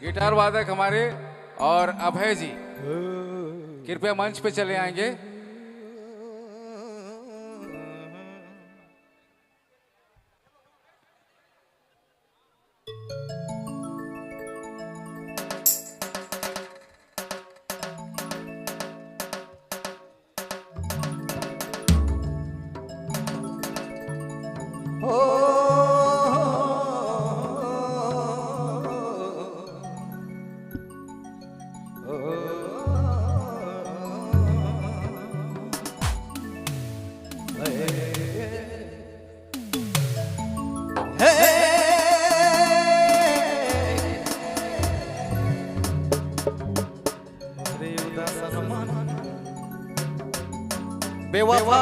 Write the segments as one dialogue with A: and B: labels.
A: Guitar वादक हमारे और अभय जी कृपया मंच पे चले आएंगे।
B: बेवफा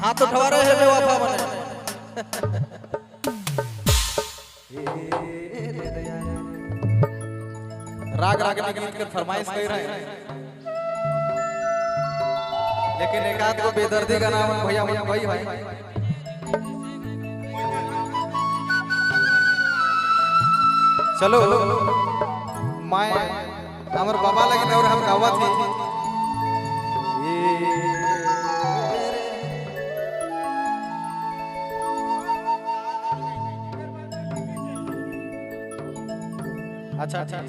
B: हाथ उठा रहे हैं बेवफा बने। राग रागनी गीत के फरमाइश कर रहे हैं, लेकिन एक आध को बेदर्दी का नाम भैया भैया भाई भाई चलो मैं हमारे बाबा लगे और हम गावा थी। अच्छा अच्छा अच्छा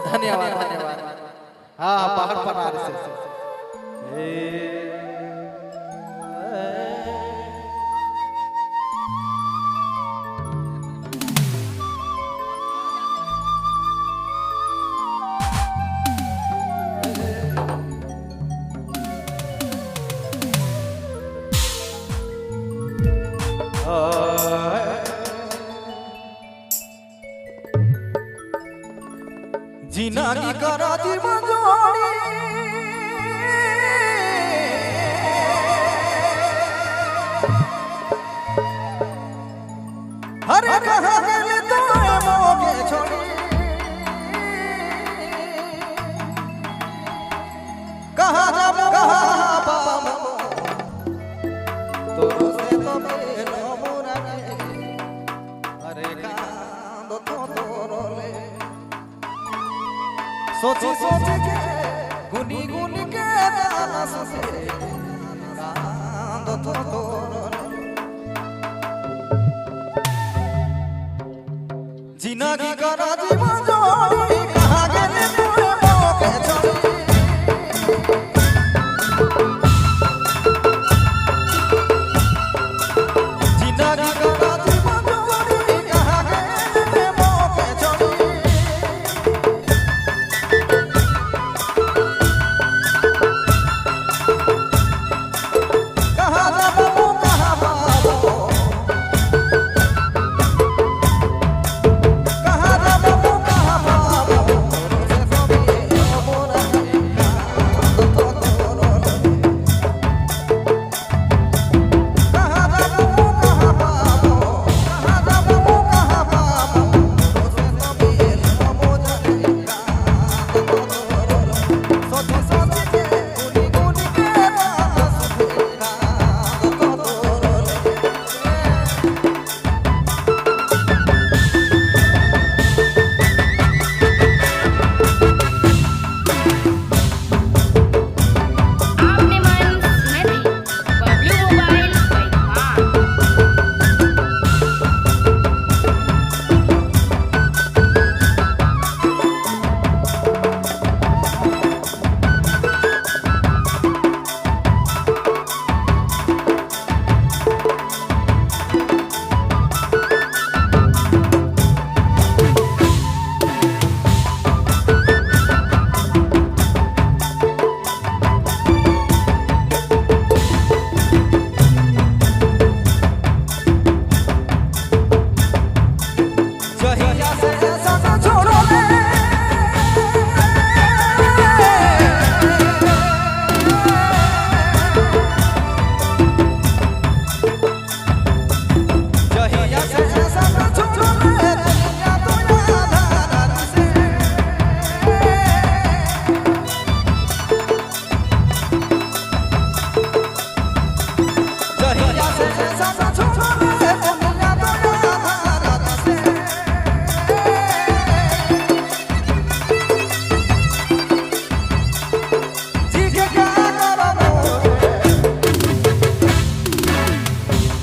B: धन्यवाद धन्यवाद। हाँ पहाड़ पर आ रहे जीना की करा जीवन जोड़ी हरे कहाँ गए तो मोगे छोड़ी कहाँ जब कहाँ पाम तो से तो मेरा मुरा हरे कांद तो रोले सोची सोच के गुनी गुनी के दानस से कांद तो जीना की करा जीवन जोड़ी कहाँ गए तूने मोके छोड़ी जीना की करा जीवन जोड़ी कहाँ गए तूने मोके छोड़ी कहाँ राजा छोड़ो रे दुनिया तो राजा से जी के क्या करो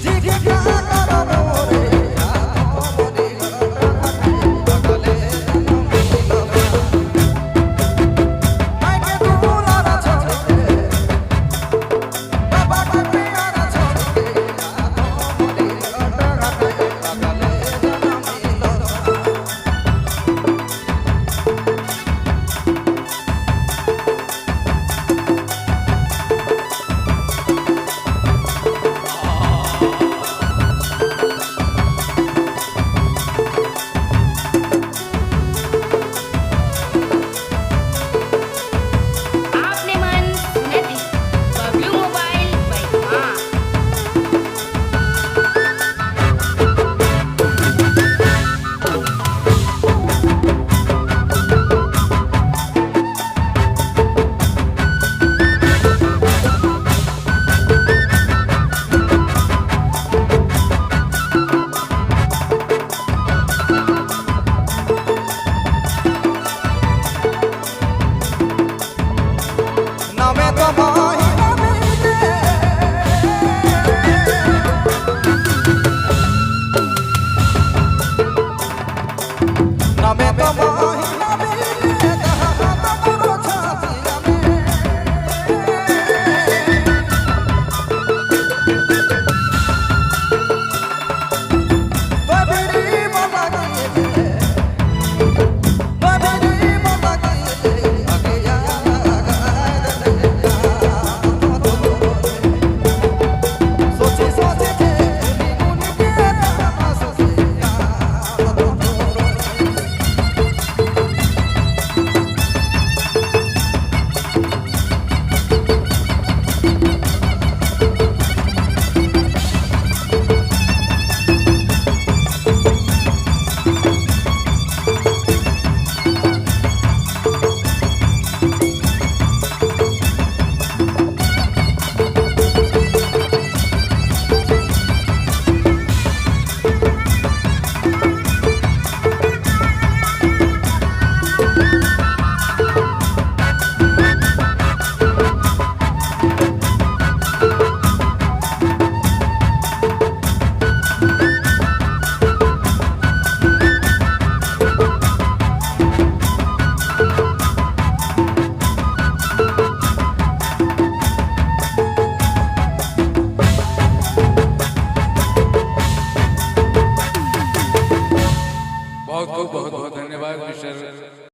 B: जी के क्या करो रे
C: आपने मन सुने थे बबलू मोबाइल बैठा
B: नामे तो माहिना मिले नामे तो माहिना मिले कहा तो मोरो छातिया में बबरी मना गए बबरी मना गए आगे सोचे सोचे थे निगुन के तमाशा से
A: बहुत बहुत बहुत बहुत धन्यवाद मिस्टर